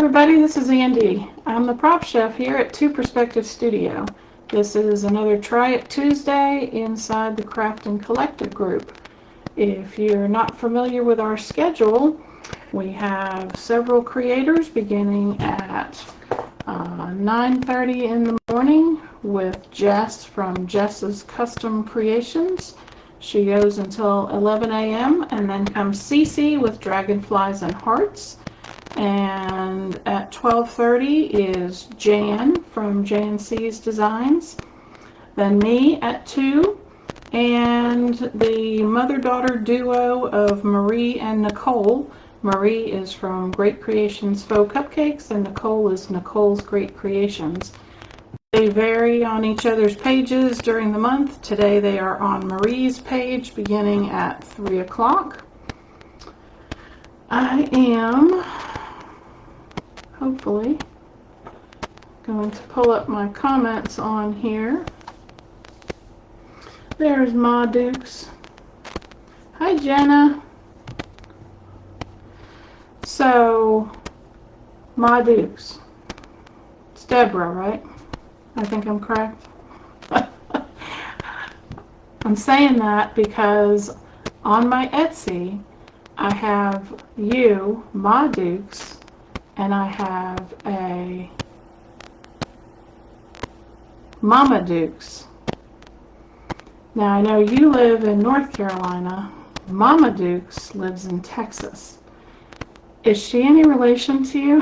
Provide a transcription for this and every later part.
everybody, this is Andi. I'm the prop chef here at Two Perspective Studio. This is another Try It Tuesday inside the Craft and Collective group. If you're not familiar with our schedule, we have several creators beginning at 9:30 in the morning with Jess from Jess's Custom Creations. She goes until 11 a.m. and then comes Cece with Dragonflies and Hearts. And at 12:30 is Jan from J&C's Designs. Then me at 2, and the mother-daughter duo of Marie and Nicole. Marie is from Great Creations Faux Cupcakes, and Nicole is Nicole's Great Creations. They vary on each other's pages during the month. Today they are on Marie's page beginning at 3 o'clock. I am hopefully going to pull up my comments on here. There's Ma Dukes. Hi Jenna. So, Ma Dukes. It's Deborah, right? I think I'm correct. I'm saying that because on my Etsy I have you, Ma Dukes, and I have a Mama Dukes. Now I know you live in North Carolina. Mama Dukes lives in Texas. Is she any relation to you?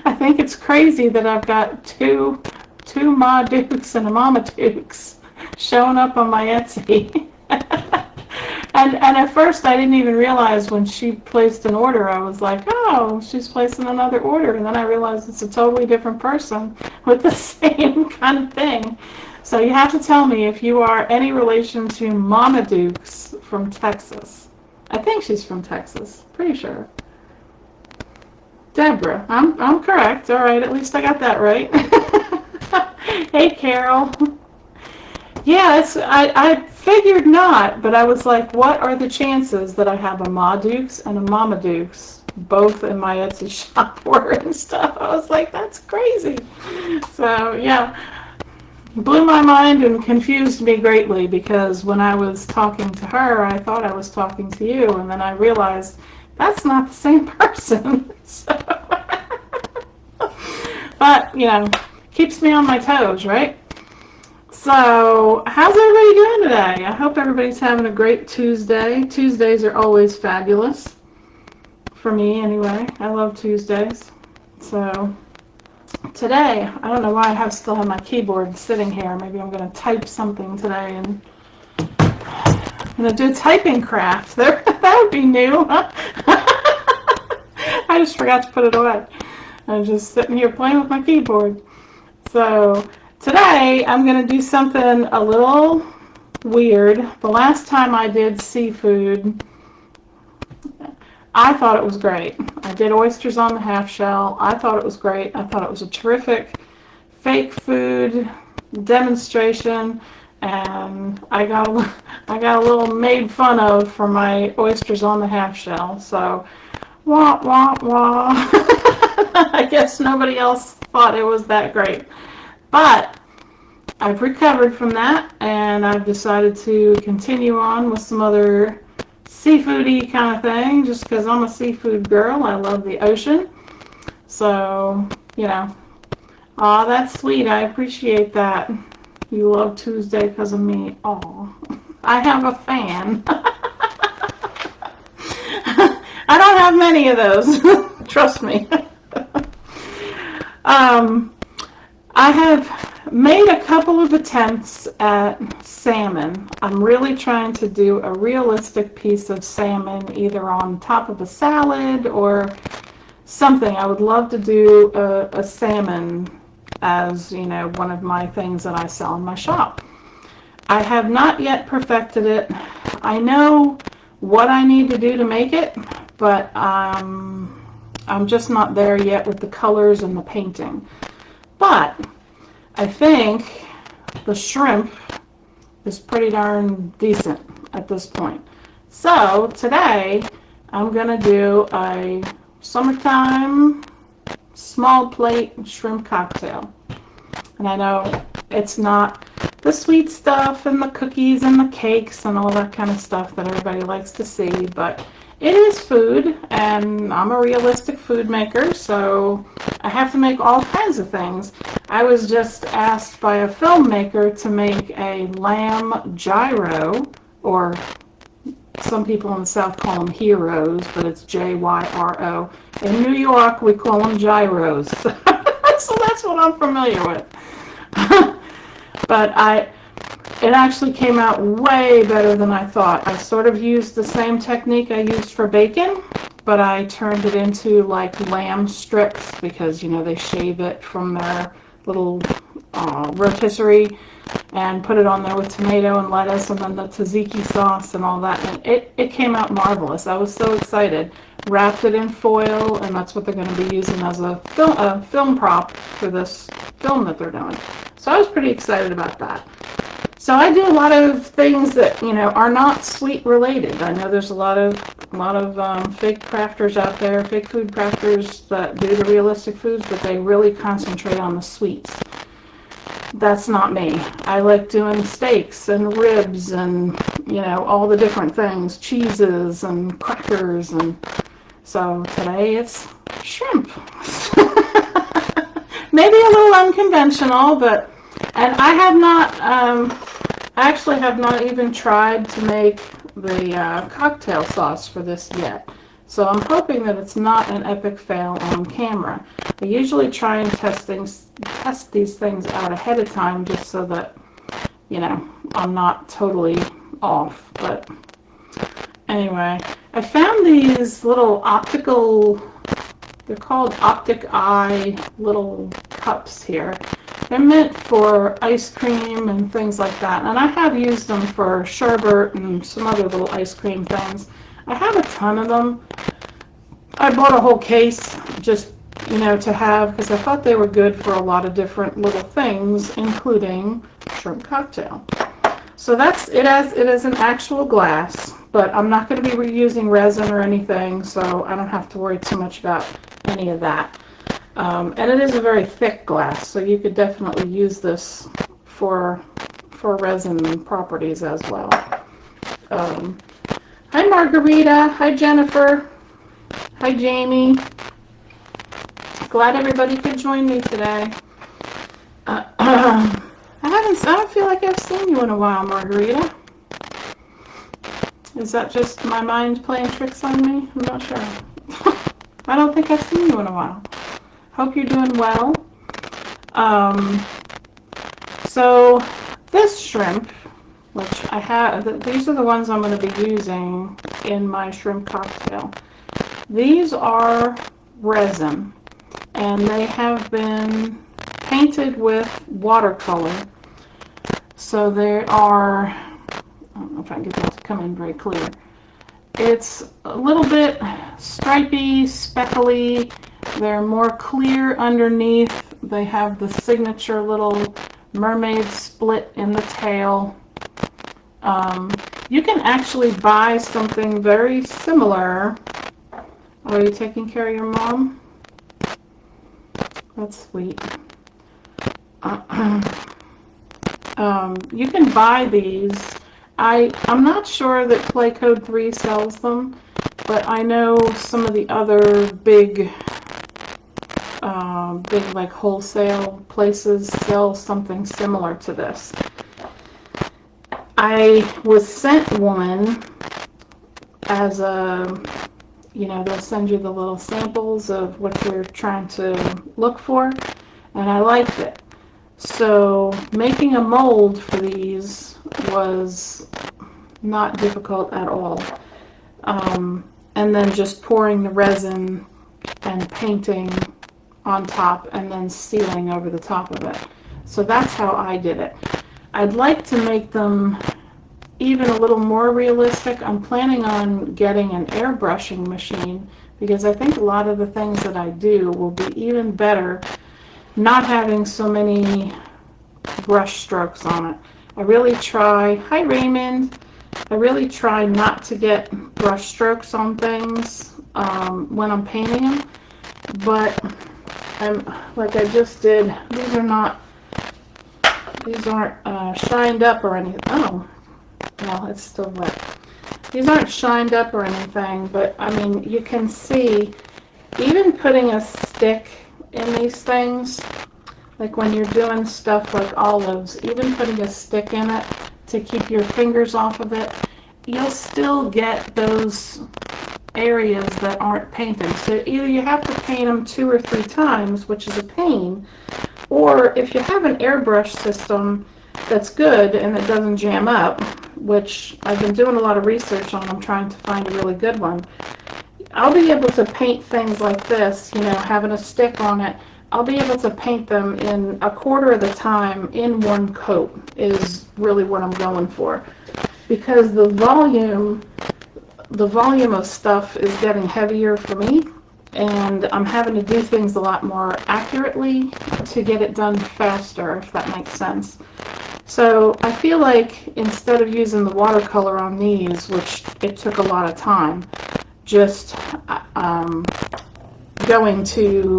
I think it's crazy that I've got two Ma Dukes and a Mama Dukes showing up on my Etsy. And at first I didn't even realize when she placed an order. I was like, oh, she's placing another order. And then I realized it's a totally different person with the same kind of thing. So you have to tell me if you are any relation to Mama Dukes from Texas. I think she's from Texas. Pretty sure. Deborah. I'm correct. All right, at least I got that right. Hey, Carol. Yeah, I figured not, but I was like, what are the chances that I have a Ma Dukes and a Mama Dukes both in my Etsy shop ordering stuff? I was like, that's crazy. So, yeah, blew my mind and confused me greatly because when I was talking to her, I thought I was talking to you, and then I realized that's not the same person. So, but, you know, keeps me on my toes, right? So, how's everybody doing today? I hope everybody's having a great Tuesday. Tuesdays are always fabulous. For me, anyway. I love Tuesdays. So, today, I don't know why still have my keyboard sitting here. Maybe I'm going to type something today, and I'm going to do a typing craft. That would be new. I just forgot to put it away. I'm just sitting here playing with my keyboard. So, today, I'm going to do something a little weird. The last time I did seafood, I thought it was great. I did oysters on the half shell. I thought it was great. I thought it was a terrific fake food demonstration, and I got a little made fun of for my oysters on the half shell. So, wah, wah, wah. I guess nobody else thought it was that great. But I've recovered from that, and I've decided to continue on with some other seafoody kind of thing, just because I'm a seafood girl. I love the ocean. So, you know, aw, that's sweet. I appreciate that. You love Tuesday because of me. Aw, I have a fan. I don't have many of those. Trust me. I have made a couple of attempts at salmon. I'm really trying to do a realistic piece of salmon, either on top of a salad or something. I would love to do a salmon as, you know, one of my things that I sell in my shop. I have not yet perfected it. I know what I need to do to make it, but I'm just not there yet with the colors and the painting. But I think the shrimp is pretty darn decent at this point. So today I'm going to do a summertime small plate shrimp cocktail. And I know it's not the sweet stuff and the cookies and the cakes and all that kind of stuff that everybody likes to see, but it is food, and I'm a realistic food maker, so I have to make all kinds of things. I was just asked by a filmmaker to make a lamb gyro, or some people in the South call them heroes, but it's J-Y-R-O. In New York, we call them gyros. So that's what I'm familiar with. But it actually came out way better than I thought. I sort of used the same technique I used for bacon, but I turned it into like lamb strips because, you know, they shave it from their little rotisserie and put it on there with tomato and lettuce and then the tzatziki sauce and all that. And it came out marvelous. I was so excited. Wrapped it in foil, and that's what they're going to be using as a film prop for this film that they're doing. So I was pretty excited about that. So I do a lot of things that, you know, are not sweet related. I know there's a lot of fake crafters out there, fake food crafters that do the realistic foods, but they really concentrate on the sweets. That's not me. I like doing steaks and ribs and, you know, all the different things, cheeses and crackers, and so today it's shrimp. Maybe a little unconventional, but, and I have not, I actually have not even tried to make the cocktail sauce for this yet. So I'm hoping that it's not an epic fail on camera. I usually try and test these things out ahead of time just so that, you know, I'm not totally off. But anyway, I found these little optical, they're called optic eye little cups here. They're meant for ice cream and things like that, and I have used them for sherbet and some other little ice cream things. I have a ton of them. I bought a whole case just, you know, to have, because I thought they were good for a lot of different little things, including shrimp cocktail. So that's it. It is an actual glass, but I'm not going to be reusing resin or anything, so I don't have to worry too much about any of that. And it is a very thick glass, so you could definitely use this for resin properties as well. Hi Margarita, hi Jennifer, hi Jamie. Glad everybody could join me today. I don't feel like I've seen you in a while, Margarita. Is that just my mind playing tricks on me? I'm not sure. I don't think I've seen you in a while. Hope you're doing well. So this shrimp, which I have, these are the ones I'm going to be using in my shrimp cocktail. These are resin, and they have been painted with watercolor. So they are, I don't know if I can get that to come in very clear. It's a little bit stripy, speckly. They're more clear underneath. They have the signature little mermaid split in the tail. You can actually buy something very similar. Are you taking care of your mom? That's sweet. You can buy these. I'm not sure that Play Code 3 sells them, but I know some of the other big like wholesale places sell something similar to this. I was sent one as a, you know, they'll send you the little samples of what you're trying to look for, and I liked it. So making a mold for these was not difficult at all. And then just pouring the resin and painting on top and then sealing over the top of it. So that's how I did it. I'd like to make them even a little more realistic. I'm planning on getting an airbrushing machine because I think a lot of the things that I do will be even better not having so many brush strokes on it. I really try, hi Raymond, I really try not to get brush strokes on things when I'm painting them, but like I just did, these aren't shined up or anything. Oh, well, it's still wet. These aren't shined up or anything, but I mean, you can see, even putting a stick in these things, like when you're doing stuff like olives, even putting a stick in it to keep your fingers off of it, you'll still get those areas that aren't painted. So either you have to paint them 2 or 3 times, which is a pain, or if you have an airbrush system that's good and it doesn't jam up, which I've been doing a lot of research on, I'm trying to find a really good one, I'll be able to paint things like this, you know, having a stick on it. I'll be able to paint them in 1/4 of the time in one coat is really what I'm going for, because the volume of stuff is getting heavier for me, and I'm having to do things a lot more accurately to get it done faster, if that makes sense. So I feel like instead of using the watercolor on these, which it took a lot of time, just going to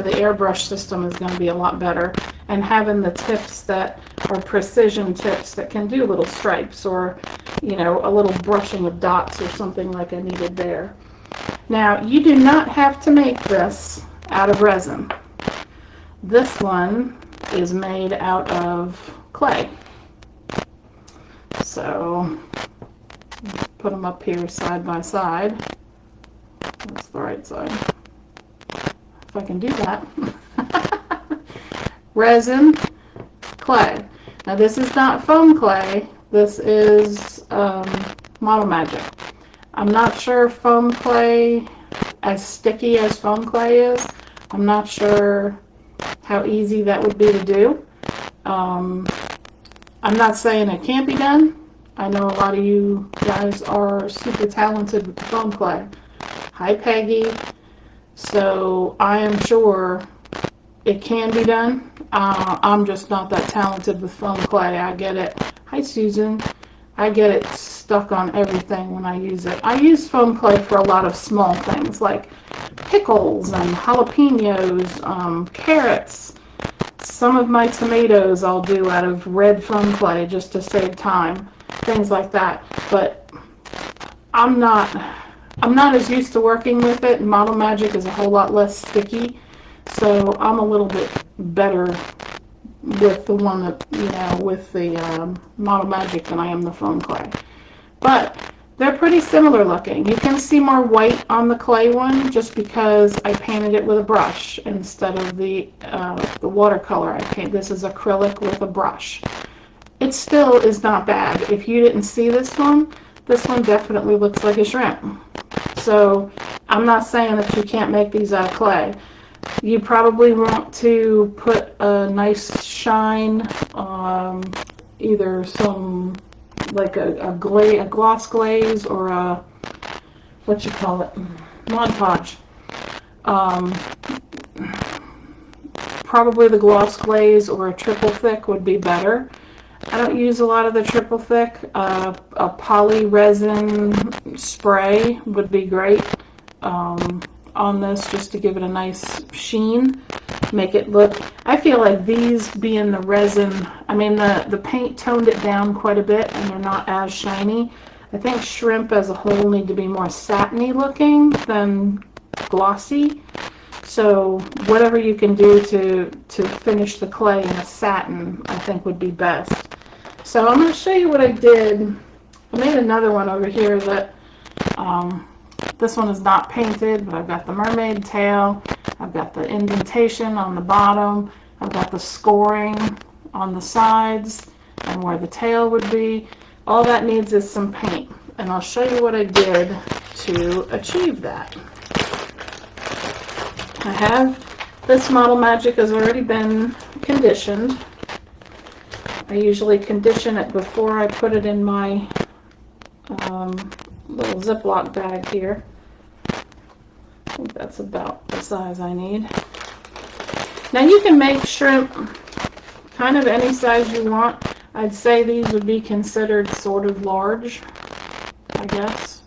the airbrush system is going to be a lot better, and having the tips that are precision tips that can do little stripes or, you know, a little brushing of dots or something like I needed there. Now, you do not have to make this out of resin. This one is made out of clay. So put them up here side by side. That's the right side, if I can do that. Resin, clay. Now this is not foam clay, this is Model Magic. I'm not sure foam clay, as sticky as foam clay is, I'm not sure how easy that would be to do. I'm not saying it can't be done. I know a lot of you guys are super talented with the foam clay. Hi Peggy. So I am sure it can be done. I'm just not that talented with foam clay. I get it. Hi Susan. I get it stuck on everything when I use it. I use foam clay for a lot of small things like pickles and jalapenos, carrots. Some of my tomatoes I'll do out of red foam clay just to save time, things like that. But I'm not as used to working with it. Model Magic is a whole lot less sticky, so I'm a little bit better with the one that, you know, with the Model Magic than I am the foam clay. But they're pretty similar looking. You can see more white on the clay one just because I painted it with a brush instead of the watercolor I paint. This is acrylic with a brush. It still is not bad. If you didn't see this one definitely looks like a shrimp. So I'm not saying that you can't make these out of clay. You probably want to put a nice shine, either some like a gloss glaze or a, what you call it, Mod Podge. Probably the gloss glaze or a triple thick would be better. I don't use a lot of the triple thick. A poly resin spray would be great on this, just to give it a nice sheen, make it look, I feel like these being the resin, I mean the paint toned it down quite a bit and they're not as shiny. I think shrimp as a whole need to be more satiny looking than glossy. So whatever you can do to finish the clay in a satin, I think would be best. So I'm going to show you what I did. I made another one over here that, this one is not painted, but I've got the mermaid tail, I've got the indentation on the bottom, I've got the scoring on the sides and where the tail would be. All that needs is some paint, and I'll show you what I did to achieve that. I have this Model Magic has already been conditioned. I usually condition it before I put it in my little Ziploc bag here. I think that's about the size I need. Now you can make shrimp kind of any size you want. I'd say these would be considered sort of large, I guess.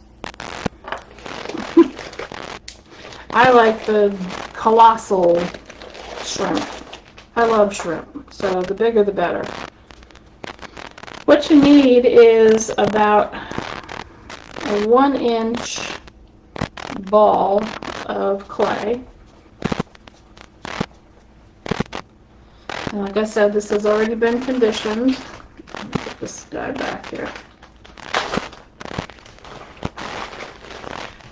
I like the colossal shrimp. I love shrimp, so the bigger the better. What you need is about a 1-inch ball of clay. And like I said, this has already been conditioned. Let me put this guy back here.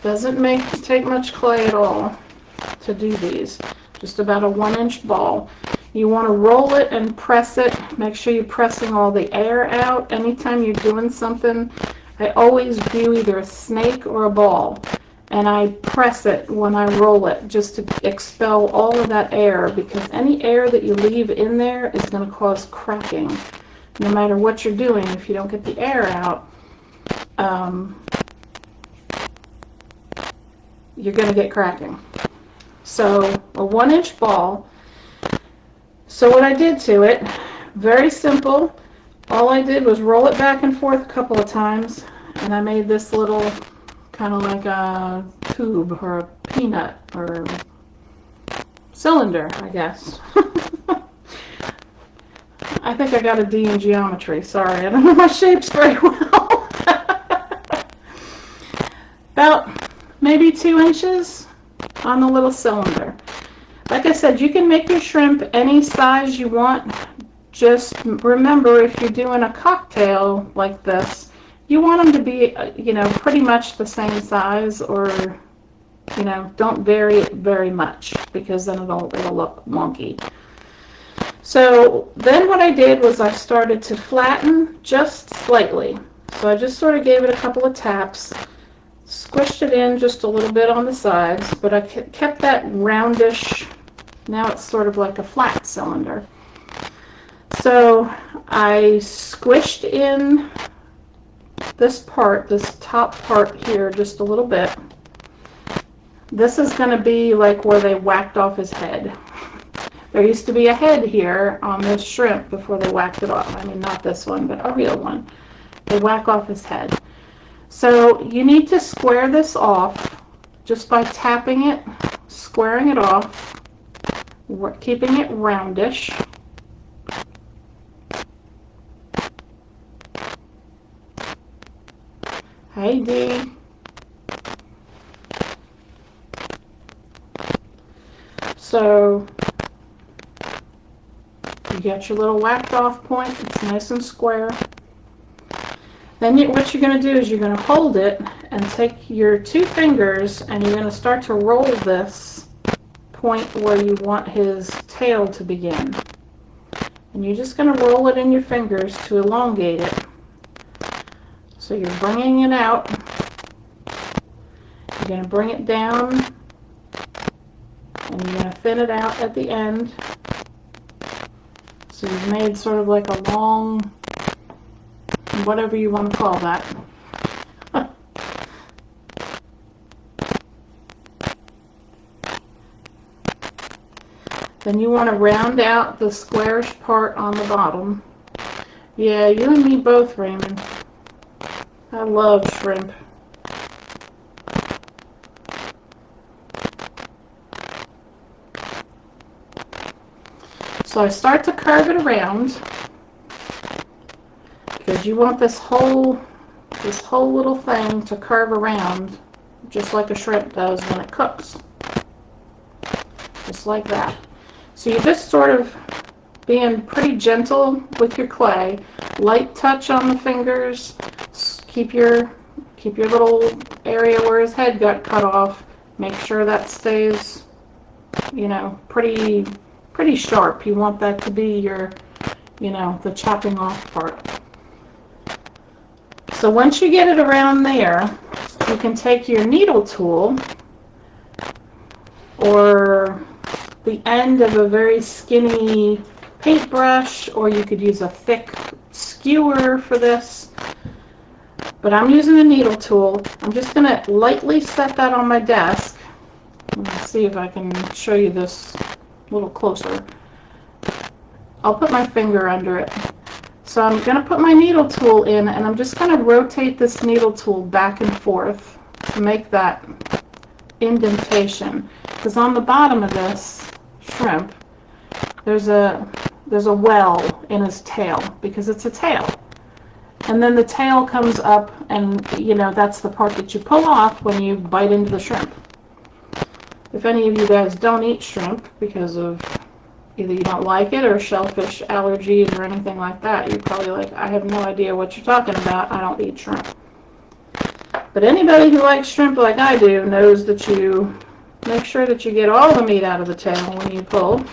Doesn't take much clay at all to do these. Just about a 1-inch ball. You want to roll it and press it. Make sure you're pressing all the air out. Anytime you're doing something, I always do either a snake or a ball. And I press it when I roll it just to expel all of that air, because any air that you leave in there is going to cause cracking. No matter what you're doing, if you don't get the air out, you're going to get cracking. So a 1-inch ball. So what I did to it, very simple. All I did was roll it back and forth a couple of times, and I made this little kind of like a tube or a peanut or cylinder, I guess. I think I got a D in geometry. Sorry, I don't know my shapes very well. About maybe 2 inches on the little cylinder. Like I said, you can make your shrimp any size you want. Just remember, if you're doing a cocktail like this, you want them to be, you know, pretty much the same size, or, you know, don't vary it very much, because then it'll look wonky. So then what I did was I started to flatten just slightly. So I just sort of gave it a couple of taps, squished it in just a little bit on the sides, but I kept that roundish. Now it's sort of like a flat cylinder. So I squished in this part, this top part here, just a little bit. This is going to be like where they whacked off his head. There used to be a head here on this shrimp before they whacked it off. I mean, not this one, but a real one. They whack off his head. So you need to square this off just by tapping it, squaring it off, keeping it roundish. Hey, Dee. So you get your little whacked off point. It's nice and square. Then what you're going to do is you're going to hold it and take your 2 fingers and you're going to start to roll this point where you want his tail to begin. And you're just going to roll it in your fingers to elongate it. So you're bringing it out. You're going to bring it down, and you're going to thin it out at the end. So you've made sort of like a long, whatever you want to call that. Then you want to round out the squarish part on the bottom. Yeah, you and me both, Raymond. I love shrimp. So I start to curve it around, because you want this whole little thing to curve around just like a shrimp does when it cooks. Just like that. So you're just sort of being pretty gentle with your clay, light touch on the fingers. Keep your little area where his head got cut off. Make sure that stays, you know, pretty sharp. You want that to be your, you know, the chopping off part. So once you get it around there, you can take your needle tool or the end of a very skinny paintbrush, or you could use a thick skewer for this. But I'm using a needle tool. I'm just going to lightly set that on my desk. Let's see if I can show you this a little closer. I'll put my finger under it. So I'm going to put my needle tool in, and I'm just going to rotate this needle tool back and forth to make that indentation, because on the bottom of this shrimp there's a well in his tail, because it's a tail. And then the tail comes up, and you know, that's the part that you pull off when you bite into the shrimp. If any of you guys don't eat shrimp because of either you don't like it or shellfish allergies or anything like that, you're probably like, I have no idea what you're talking about, I don't eat shrimp. But anybody who likes shrimp like I do knows that you make sure that you get all the meat out of the tail when you pull.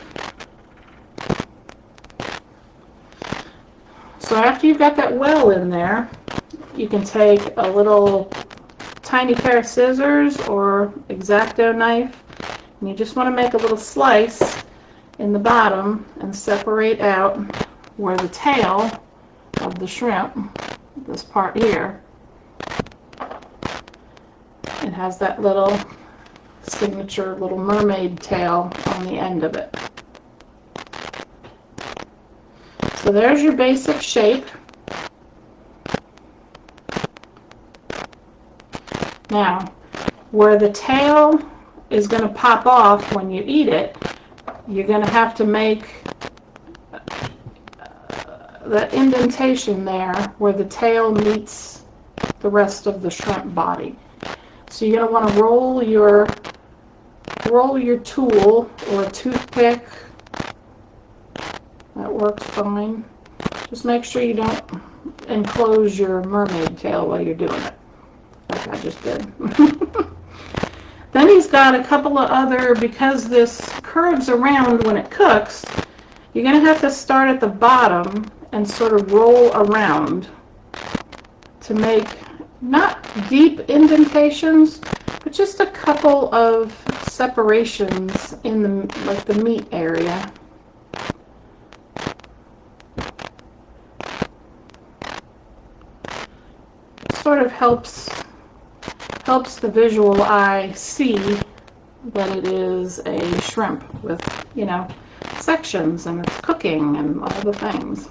So after you've got that well in there, you can take a little tiny pair of scissors or X-Acto knife, and you just want to make a little slice in the bottom and separate out where the tail of the shrimp, this part here, it has that little signature little mermaid tail on the end of it. So there's your basic shape. Now, where the tail is going to pop off when you eat it, you're going to have to make the indentation there where the tail meets the rest of the shrimp body. So you're going to want to roll your tool or a toothpick. That works fine. Just make sure you don't enclose your mermaid tail while you're doing it, like I just did. Then he's got a couple of other, because this curves around when it cooks, you're going to have to start at the bottom and sort of roll around to make not deep indentations, but just a couple of separations in the meat area. Sort of helps the visual eye see that it is a shrimp with, you know, sections, and it's cooking and all the things.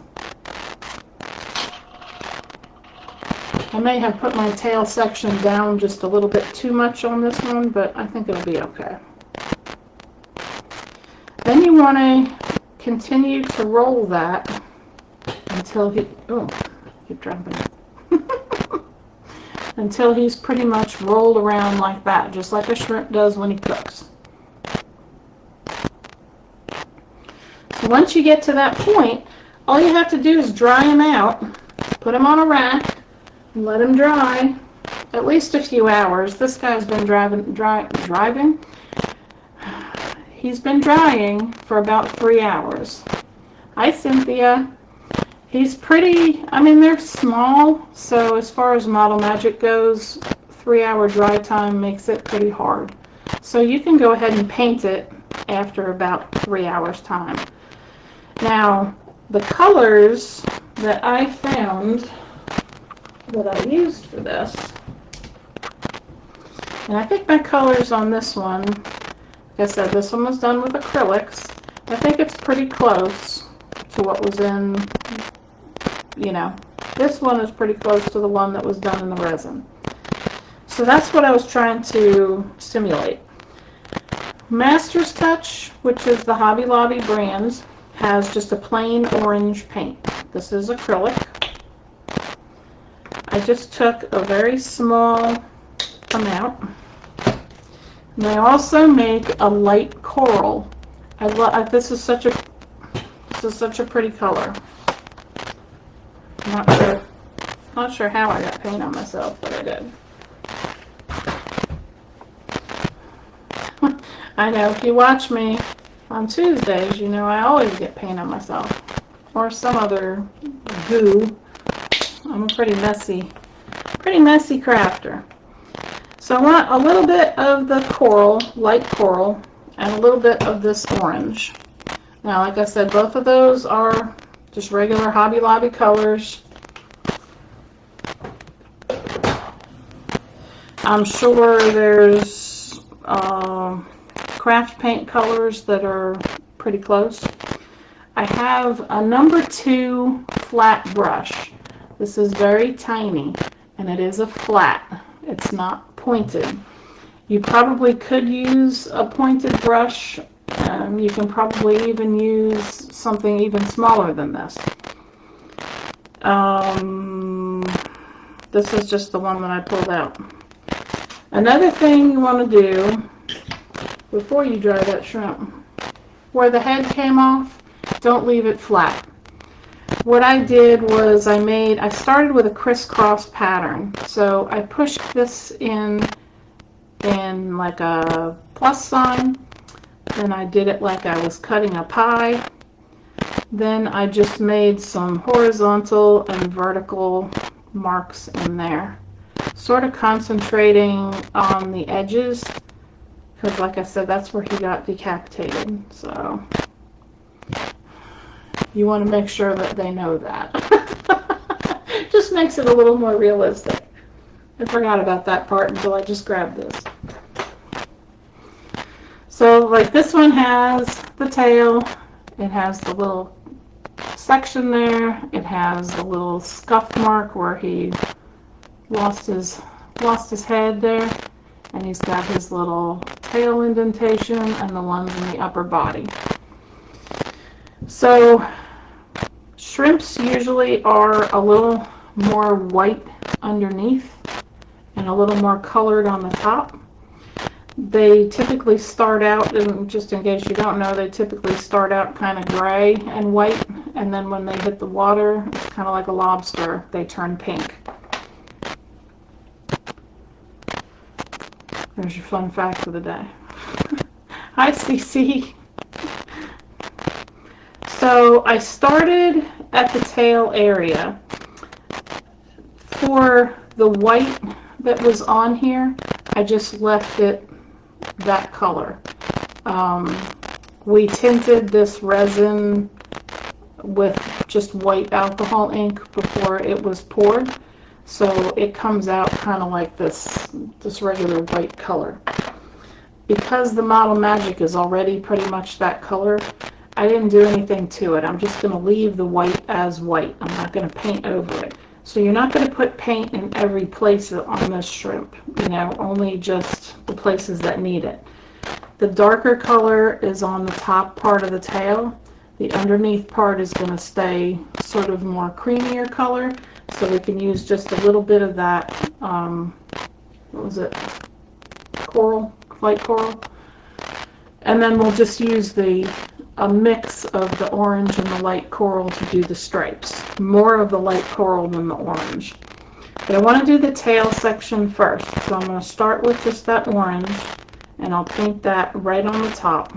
I may have put my tail section down just a little bit too much on this one, but I think it'll be okay. Then you want to continue to roll that until keep dropping it. Until he's pretty much rolled around like that, just like a shrimp does when he cooks. So once you get to that point, all you have to do is dry him out, put him on a rack, and let him dry at least a few hours. This guy's been driving. He's been drying for about 3 hours. Hi, Cynthia. He's pretty, I mean, they're small, so as far as Model Magic goes, 3-hour dry time makes it pretty hard. So you can go ahead and paint it after about 3 hours time. Now, the colors that I found that I used for this, and I think my colors on this one, like I said, this one was done with acrylics. I think it's pretty close to what was in, you know, this one is pretty close to the one that was done in the resin. So that's what I was trying to simulate. Master's Touch, which is the Hobby Lobby brand, has just a plain orange paint. This is acrylic. I just took a very small amount. And I also make a light coral. This is such a pretty color. Not sure how I got paint on myself, but I did. I know, if you watch me on Tuesdays, you know I always get paint on myself. Or some other goo. I'm a pretty messy crafter. So I want a little bit of the coral, light coral, and a little bit of this orange. Now, like I said, both of those are just regular Hobby Lobby colors. I'm sure there's craft paint colors that are pretty close. I have a number 2 flat brush. This is very tiny, and it is a flat. It's not pointed. You probably could use a pointed brush. You can probably even use something even smaller than this. This is just the one that I pulled out. Another thing you want to do before you dry that shrimp, where the head came off, don't leave it flat. What I did was I started with a crisscross pattern. So I pushed this in like a plus sign. Then I did it like I was cutting a pie. Then I just made some horizontal and vertical marks in there, sort of concentrating on the edges, because like I said, that's where he got decapitated. So you want to make sure that they know that. Just makes it a little more realistic. I forgot about that part until I just grabbed this. So like this one has the tail, it has the little section there, it has the little scuff mark where he lost his head there, and he's got his little tail indentation and the ones in the upper body. So shrimps usually are a little more white underneath and a little more colored on the top. They typically start out, and just in case you don't know, they typically start out kind of gray and white, and then when they hit the water, it's kind of like a lobster, they turn pink. There's your fun fact of the day. Hi, Cece. So I started at the tail area. For the white that was on here, I just left it that color. We tinted this resin with just white alcohol ink before it was poured, so it comes out kind of like this regular white color. Because the Model Magic is already pretty much that color, I didn't do anything to it. I'm just going to leave the white as white. I'm not going to paint over it. So you're not going to put paint in every place on this shrimp, you know, only just the places that need it. The darker color is on the top part of the tail. The underneath part is going to stay sort of more creamier color, so we can use just a little bit of that, what was it, coral, light coral. And then we'll just use a mix of the orange and the light coral to do the stripes. More of the light coral than the orange. But I want to do the tail section first. So I'm going to start with just that orange, and I'll paint that right on the top.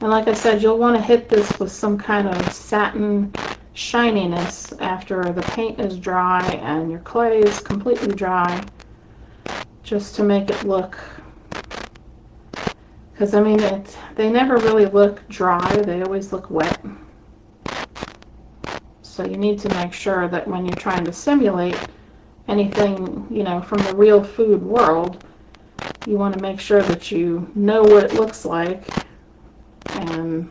And like I said, you'll want to hit this with some kind of satin shininess after the paint is dry and your clay is completely dry, just to make it look, because I mean, they never really look dry, they always look wet. So you need to make sure that when you're trying to simulate anything, you know, from the real food world, you want to make sure that you know what it looks like and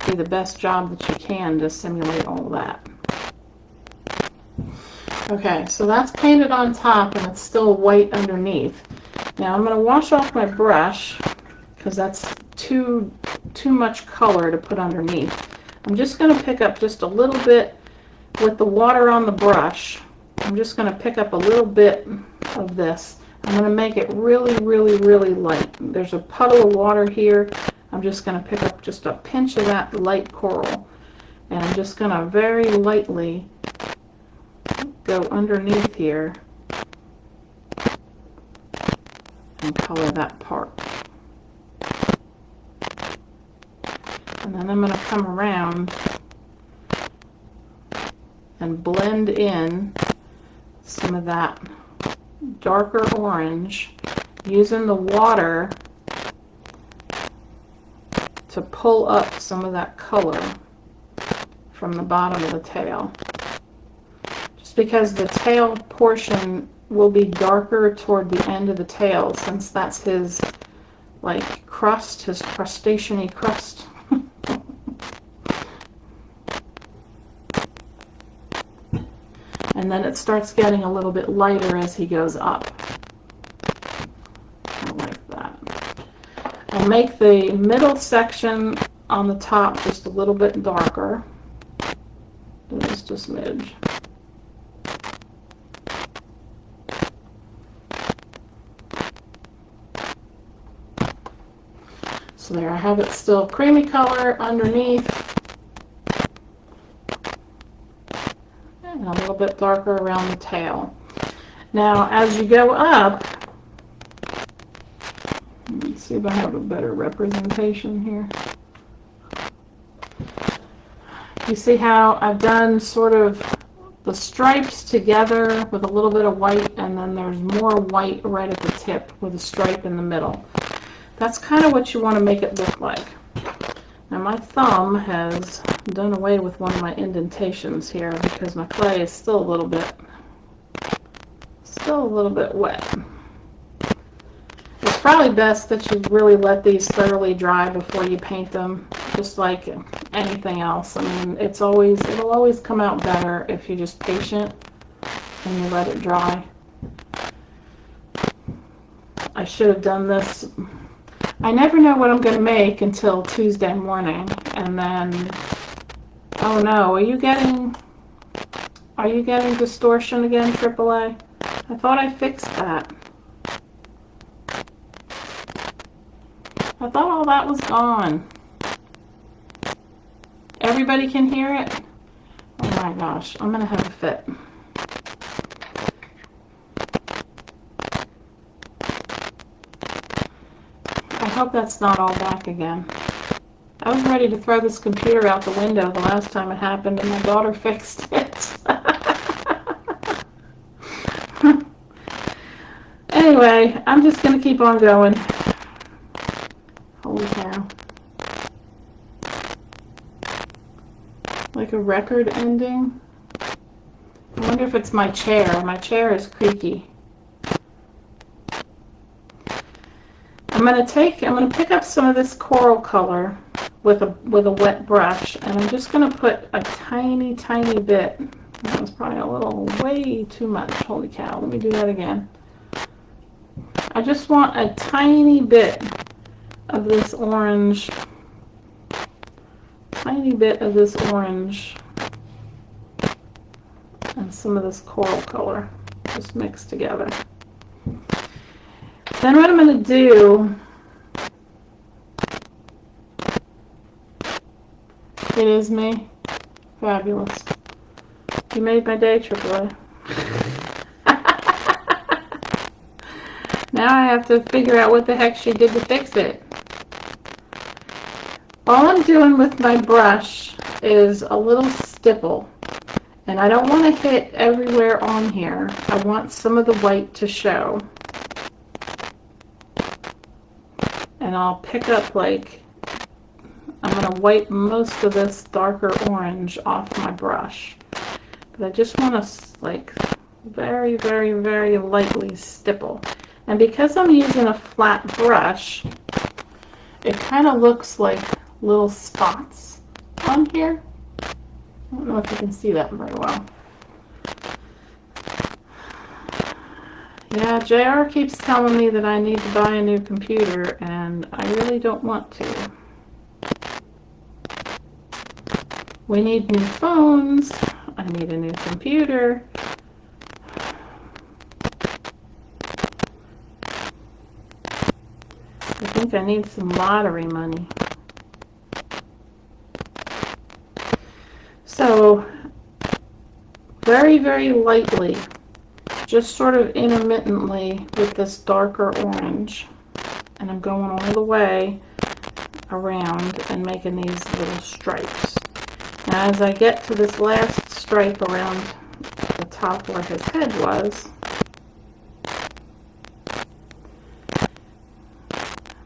do the best job that you can to simulate all that. Okay, so that's painted on top and it's still white underneath. Now I'm going to wash off my brush because that's too much color to put underneath. I'm just going to pick up just a little bit with the water on the brush. I'm just going to pick up a little bit of this. I'm going to make it really, really, really light. There's a puddle of water here. I'm just going to pick up just a pinch of that light coral, and I'm just going to very lightly go underneath here and color that part. And then I'm going to come around and blend in some of that darker orange using the water to pull up some of that color from the bottom of the tail. Just because the tail portion will be darker toward the end of the tail, since that's his like crust, his crustacean-y crust. and then it starts getting a little bit lighter as he goes up. Like that. I'll make the middle section on the top just a little bit darker. Just a smidge. So there, I have it still creamy color underneath and a little bit darker around the tail. Now as you go up, let's see if I have a better representation here. You see how I've done sort of the stripes together with a little bit of white, and then there's more white right at the tip with a stripe in the middle. That's kind of what you want to make it look like. Now my thumb has done away with one of my indentations here because my clay is still a little bit wet. It's probably best that you really let these thoroughly dry before you paint them, just like anything else. I mean, it'll always come out better if you're just patient and you let it dry. I should have done this. I never know what I'm going to make until Tuesday morning, and then, oh no, are you getting distortion again, AAA? I thought I fixed that. I thought all that was gone. Everybody can hear it? Oh my gosh, I'm going to have a fit. I hope that's not all back again. I was ready to throw this computer out the window the last time it happened, and my daughter fixed it. Anyway, I'm just going to keep on going. Holy cow. Like a record ending. I wonder if it's my chair. My chair is creaky. I'm going to pick up some of this coral color with a wet brush, and I'm just going to put a tiny bit. That was probably way too much. Holy cow. Let me do that again. I just want a tiny bit of this orange. Tiny bit of this orange and some of this coral color just mixed together. Then what I'm going to do, it is me. Fabulous. You made my day, AAA. Now I have to figure out what the heck she did to fix it. All I'm doing with my brush is a little stipple. And I don't want to hit everywhere on here. I want some of the white to show. And I'll pick up I'm going to wipe most of this darker orange off my brush. But I just want to very, very, very lightly stipple. And because I'm using a flat brush, it kind of looks like little spots on here. I don't know if you can see that very well. Yeah, JR keeps telling me that I need to buy a new computer, and I really don't want to. We need new phones. I need a new computer. I think I need some lottery money. So, very, very lightly, just sort of intermittently with this darker orange. And I'm going all the way around and making these little stripes. Now, as I get to this last stripe around the top where his head was,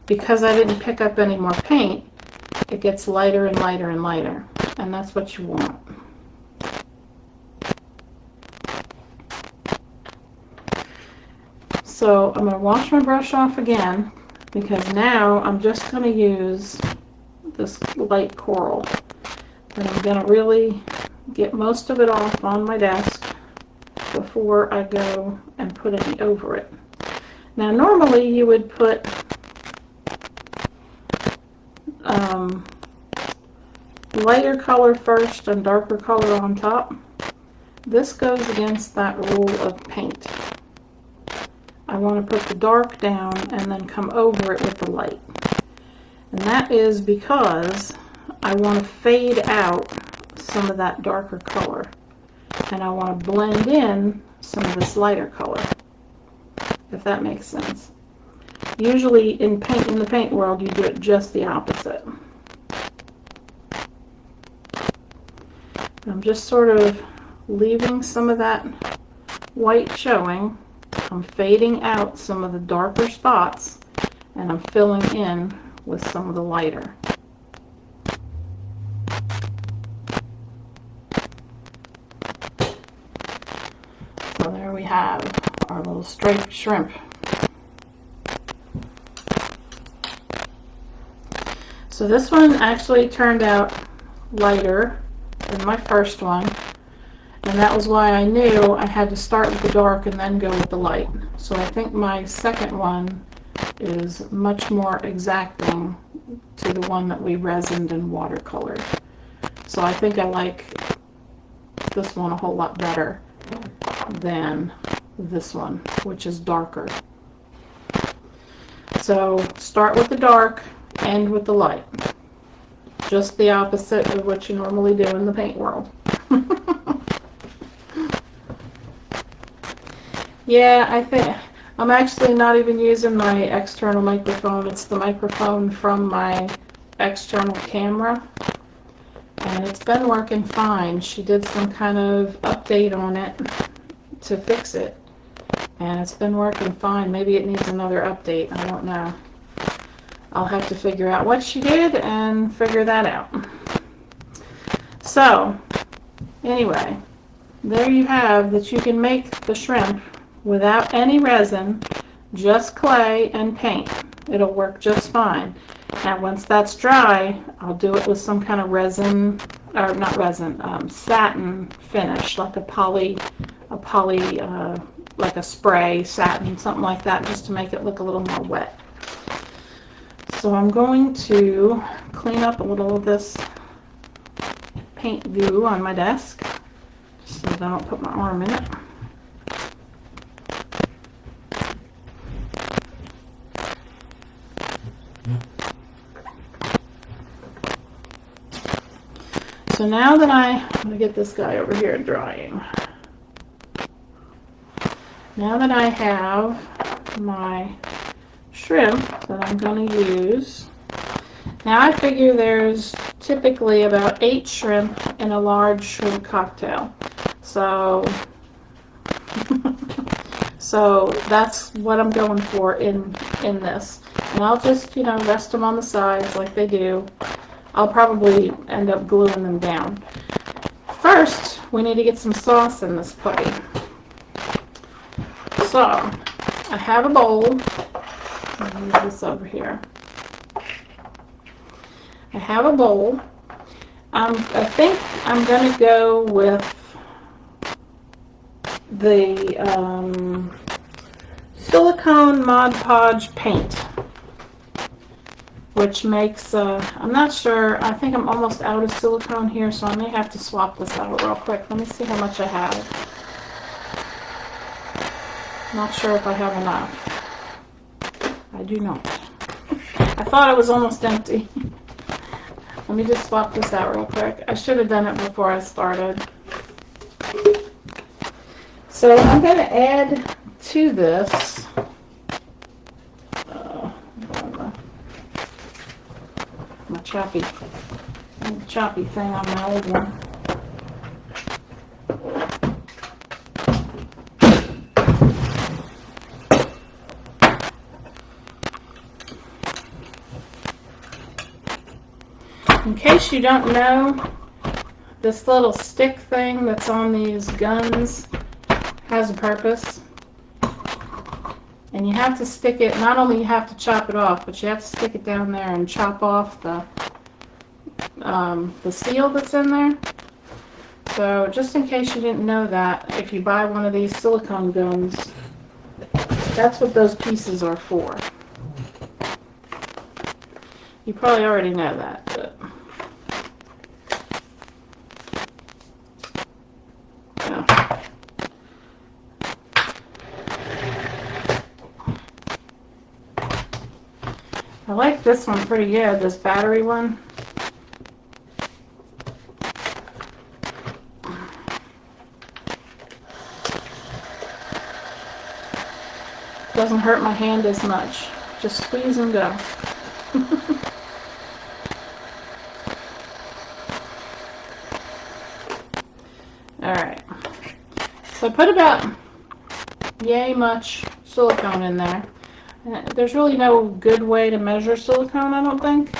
because I didn't pick up any more paint, it gets lighter and lighter and lighter. And that's what you want. So I'm going to wash my brush off again, because now I'm just going to use this light coral. And I'm going to really get most of it off on my desk. before I go and put any over it. Now normally you would put lighter color first and darker color on top. This goes against that rule of paint. I want to put the dark down and then come over it with the light. And that is because I want to fade out some of that darker color. And I want to blend in some of this lighter color, if that makes sense. Usually in the paint world, you do it just the opposite. I'm just sort of leaving some of that white showing. I'm fading out some of the darker spots, and I'm filling in with some of the lighter. So there we have our little striped shrimp. So this one actually turned out lighter than my first one, and that was why I knew I had to start with the dark and then go with the light. So I think my second one is much more exacting to the one that we resined and watercolored. So I think I like this one a whole lot better than this one, which is darker. So start with the dark, end with the light. Just the opposite of what you normally do in the paint world. Yeah, I think I'm actually not even using my external microphone. It's the microphone from my external camera, and it's been working fine. She did some kind of update on it to fix it, and it's been working fine. Maybe it needs another update. I don't know. I'll have to figure out what she did and figure that out. So, anyway, there you have that you can make the shrimp without any resin, just clay and paint. It'll work just fine. And once that's dry, I'll do it with some kind of resin, or not resin, satin finish, like a poly, like a spray satin, something like that, just to make it look a little more wet. So I'm going to clean up a little of this paint goo on my desk so that I don't put my arm in it. So now that I'm going to get this guy over here drying. Now that I have my shrimp that I'm going to use, now I figure there's typically about 8 shrimp in a large shrimp cocktail. So so that's what I'm going for in this. And I'll just, rest them on the sides like they do. I'll probably end up gluing them down. First, we need to get some sauce in this puppy. So, I have a bowl. Let me move this over here. I have a bowl. I think I'm going to go with the silicone Mod Podge paint, which makes, I'm not sure, I think I'm almost out of silicone here, so I may have to swap this out real quick. Let me see how much I have. Not sure if I have enough. I do not. I thought it was almost empty. Let me just swap this out real quick. I should have done it before I started. So I'm going to add to this my choppy thing on my old one. In case you don't know, this little stick thing that's on these guns has a purpose. And you have to stick it, not only you have to chop it off, but you have to stick it down there and chop off the seal that's in there. So just in case you didn't know that, if you buy one of these silicone guns, that's what those pieces are for. You probably already know that, but yeah. I like this one pretty good, this battery one. Doesn't hurt my hand as much. Just squeeze and go. Alright. So I put about yay much silicone in there. There's really no good way to measure silicone, I don't think.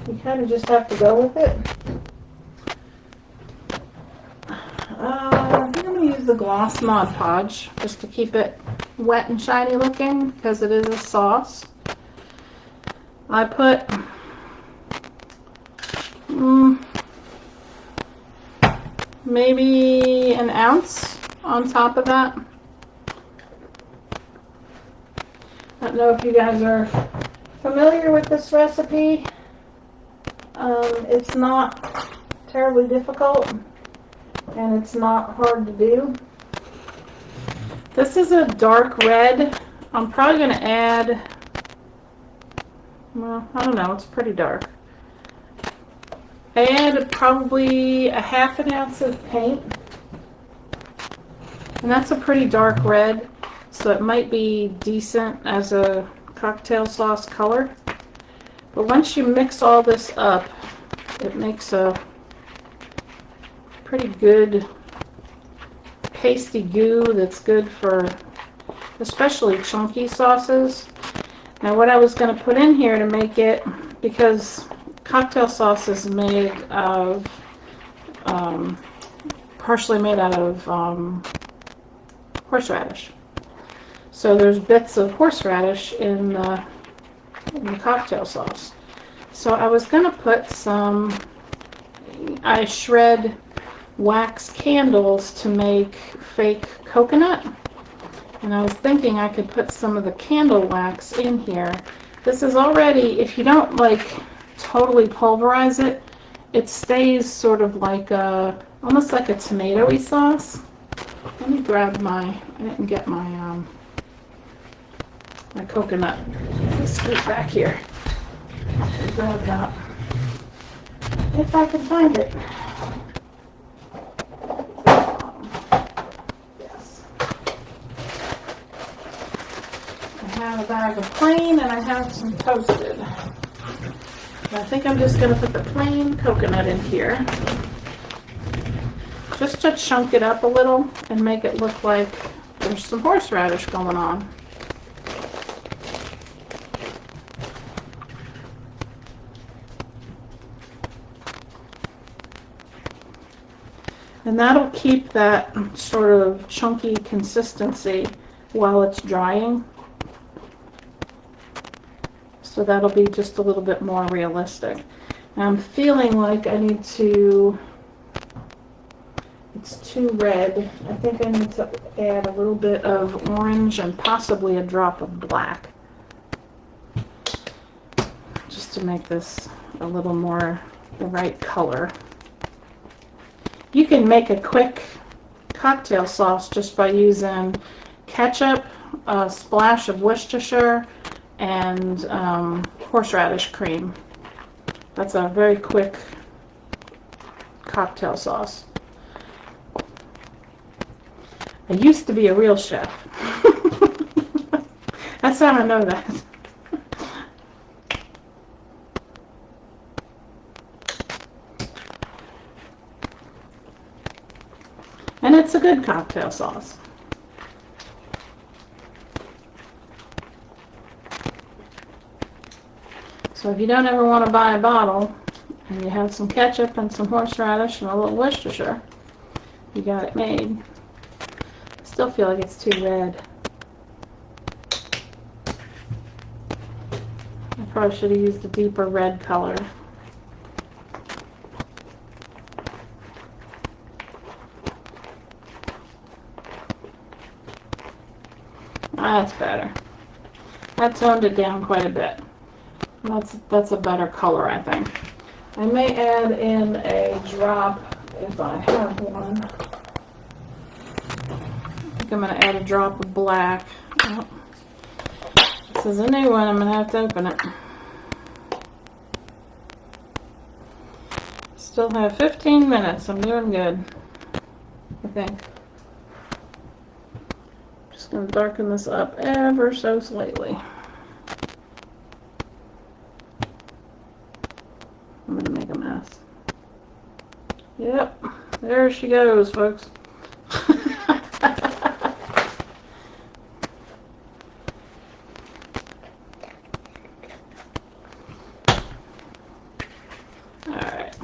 You kind of just have to go with it. I think I'm going to use the gloss Mod Podge just to keep it wet and shiny looking because it is a sauce. I put maybe an ounce on top of that. I don't know if you guys are familiar with this recipe. It's not terribly difficult and it's not hard to do. This is a dark red. I'm probably going to add, well, I don't know, it's pretty dark. I add probably a half an ounce of paint. And that's a pretty dark red, so it might be decent as a cocktail sauce color. But once you mix all this up, it makes a pretty good pasty goo that's good for especially chunky sauces. Now what I was going to put in here to make it, because cocktail sauce is made of, partially made out of horseradish. So there's bits of horseradish in the cocktail sauce. So I was going to put some, I shred wax candles to make fake coconut. And I was thinking I could put some of the candle wax in here. This is already, if you don't like totally pulverize it, it stays sort of like a, almost like a tomatoey sauce. Let me grab my, I didn't get my my coconut. Let's scoot back here. Grab that. If I can find it. Yes. I have a bag of plain and I have some toasted. I think I'm just going to put the plain coconut in here. Just to chunk it up a little and make it look like there's some horseradish going on. And that'll keep that sort of chunky consistency while it's drying. So that'll be just a little bit more realistic. And I'm feeling like I need to, it's too red. I think I need to add a little bit of orange and possibly a drop of black. Just to make this a little more the right color. You can make a quick cocktail sauce just by using ketchup, a splash of Worcestershire, and horseradish cream. That's a very quick cocktail sauce. I used to be a real chef. That's how I know that. And it's a good cocktail sauce. So if you don't ever want to buy a bottle, and you have some ketchup and some horseradish and a little Worcestershire, you got it made. I still feel like it's too red. I probably should have used a deeper red color. That's better. That toned it down quite a bit. That's a better color, I think. I may add in a drop if I have one. I think I'm going to add a drop of black. Oh, this is a new one. I'm going to have to open it. Still have 15 minutes. I'm doing good, I think. Just going to darken this up ever so slightly. I'm going to make a mess. Yep, there she goes, folks. Alright.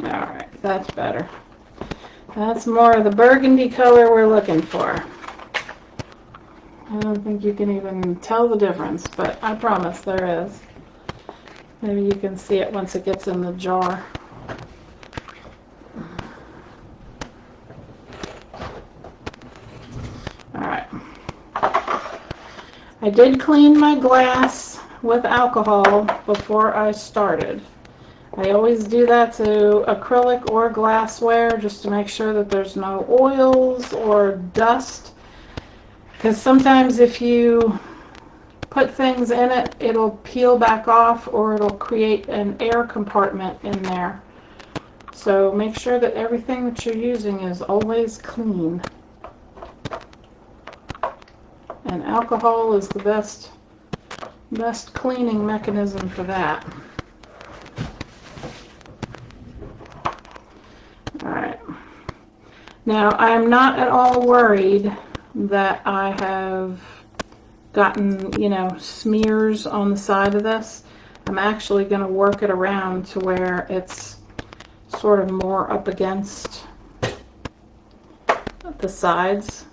Alright, that's better. That's more of the burgundy color we're looking for. I don't think you can even tell the difference, but I promise there is. Maybe you can see it once it gets in the jar. Alright. I did clean my glass with alcohol before I started. I always do that to acrylic or glassware just to make sure that there's no oils or dust. Because sometimes if you put things in it, it'll peel back off or it'll create an air compartment in there. So make sure that everything that you're using is always clean. And alcohol is the best cleaning mechanism for that. Alright. Now, I'm not at all worried that I have gotten, you know, smears on the side of this. I'm actually going to work it around to where it's sort of more up against the sides.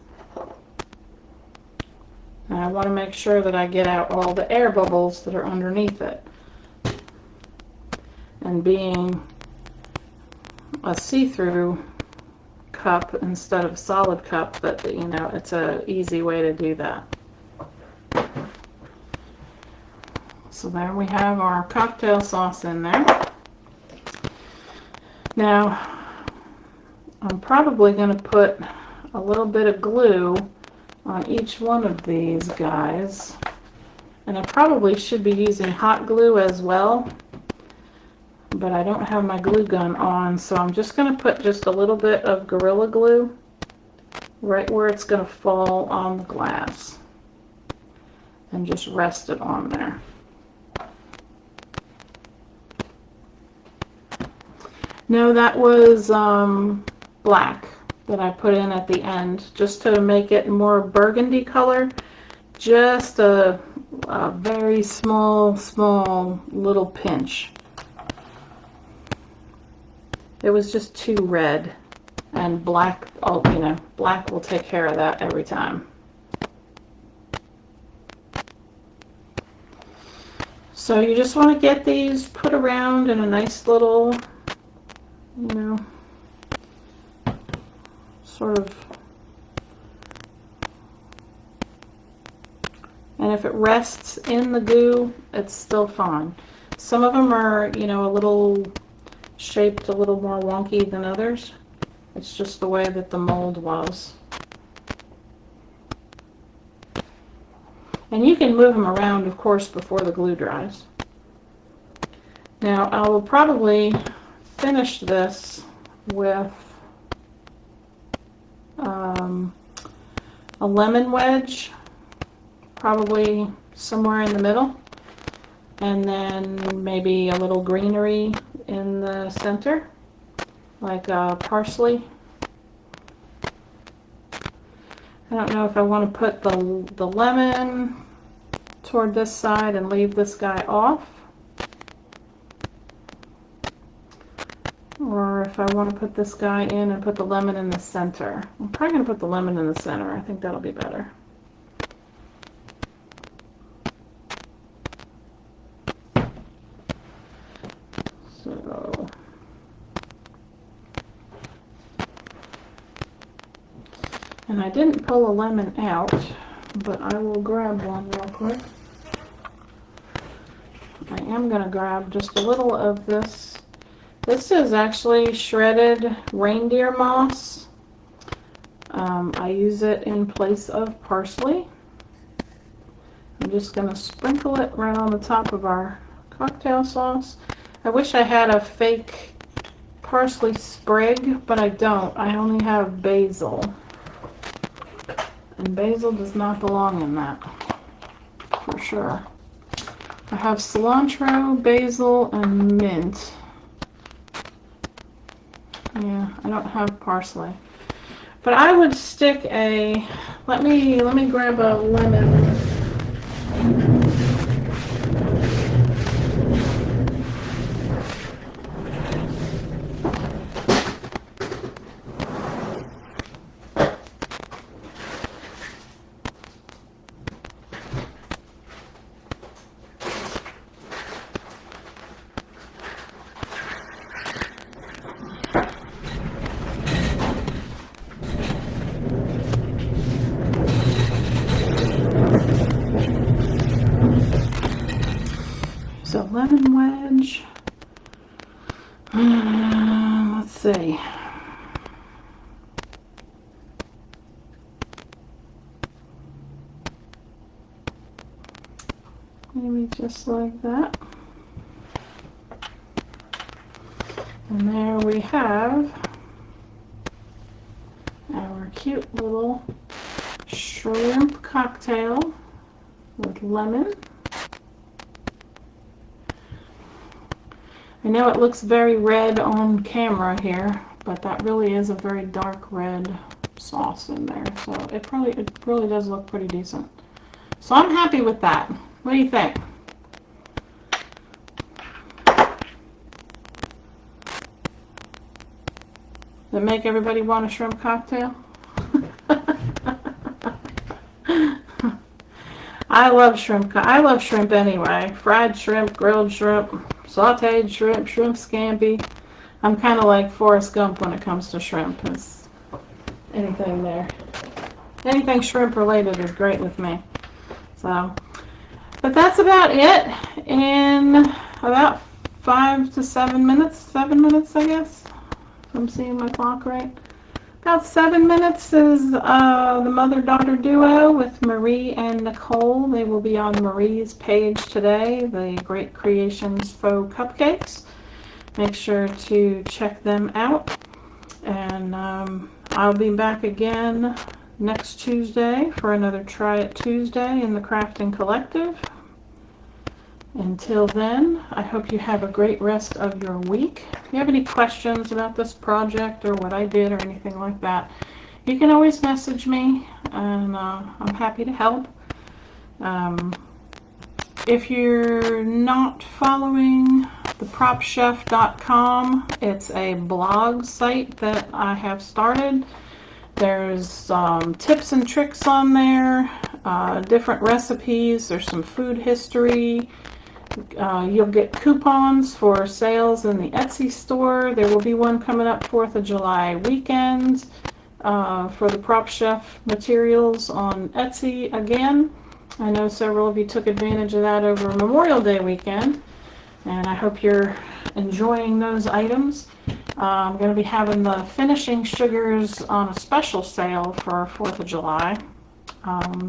And I want to make sure that I get out all the air bubbles that are underneath it. And being a see-through cup instead of solid cup, but you know, it's a easy way to do that. So there we have our cocktail sauce in there. Now I'm probably going to put a little bit of glue on each one of these guys, and I probably should be using hot glue as well, but I don't have my glue gun on, so I'm just going to put just a little bit of Gorilla Glue right where it's going to fall on the glass and just rest it on there. No, that was black that I put in at the end just to make it more burgundy color. Just a very small little pinch. It was just too red, and black, oh, you know, black will take care of that every time. So you just want to get these put around in a nice little, you know, sort of, and if it rests in the goo, it's still fine. Some of them are, you know, a little shaped a little more wonky than others. It's just the way that the mold was. And you can move them around, of course, before the glue dries. Now I will probably finish this with a lemon wedge, probably somewhere in the middle, and then maybe a little greenery in the center, like parsley. I don't know if I want to put the lemon toward this side and leave this guy off, or if I want to put this guy in and put the lemon in the center. I'm probably going to put the lemon in the center. I think that'll be better. So, and I didn't pull a lemon out, but I will grab one real quick. I am going to grab just a little of this. This is actually shredded reindeer moss. I use it in place of parsley. I'm just going to sprinkle it right on the top of our cocktail sauce. I wish I had a fake parsley sprig, but I don't. I only have basil. And basil does not belong in that, for sure. I have cilantro, basil, and mint. Yeah, I don't have parsley. But I would stick a, let me grab a lemon. So lemon wedge, let's see. Maybe just like that. And there we have our cute little shrimp cocktail with lemon. I know it looks very red on camera here, but that really is a very dark red sauce in there. So it really does look pretty decent. So I'm happy with that. What do you think? Does it make everybody want a shrimp cocktail? I love shrimp. I love shrimp anyway. Fried shrimp, grilled shrimp, sauteed shrimp, shrimp scampi. I'm kind of like Forrest Gump when it comes to shrimp. It's anything there. Anything shrimp related is great with me. So, but that's about it in about 5 to 7 minutes. 7 minutes, I guess. If I'm seeing my clock right. About 7 minutes is the mother-daughter duo with Marie and Nicole. They will be on Marie's page today, the Great Creations Faux Cupcakes. Make sure to check them out. And I'll be back again next Tuesday for another Try It Tuesday in the Crafting Collective. Until then, I hope you have a great rest of your week. If you have any questions about this project or what I did or anything like that, you can always message me, and I'm happy to help. If you're not following the PropChef.com, it's a blog site that I have started. There's tips and tricks on there, different recipes, there's some food history. You'll get coupons for sales in the Etsy store. There will be one coming up 4th of July weekend for the PropChef materials on Etsy again. I know several of you took advantage of that over Memorial Day weekend, and I hope you're enjoying those items. I'm going to be having the finishing sugars on a special sale for 4th of July.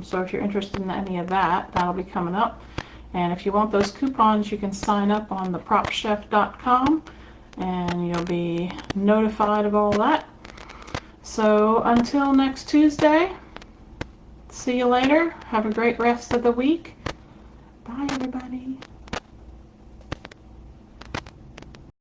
So if you're interested in any of that, that'll be coming up. And if you want those coupons, you can sign up on the PropChef.com and you'll be notified of all that. So until next Tuesday, see you later. Have a great rest of the week. Bye, everybody.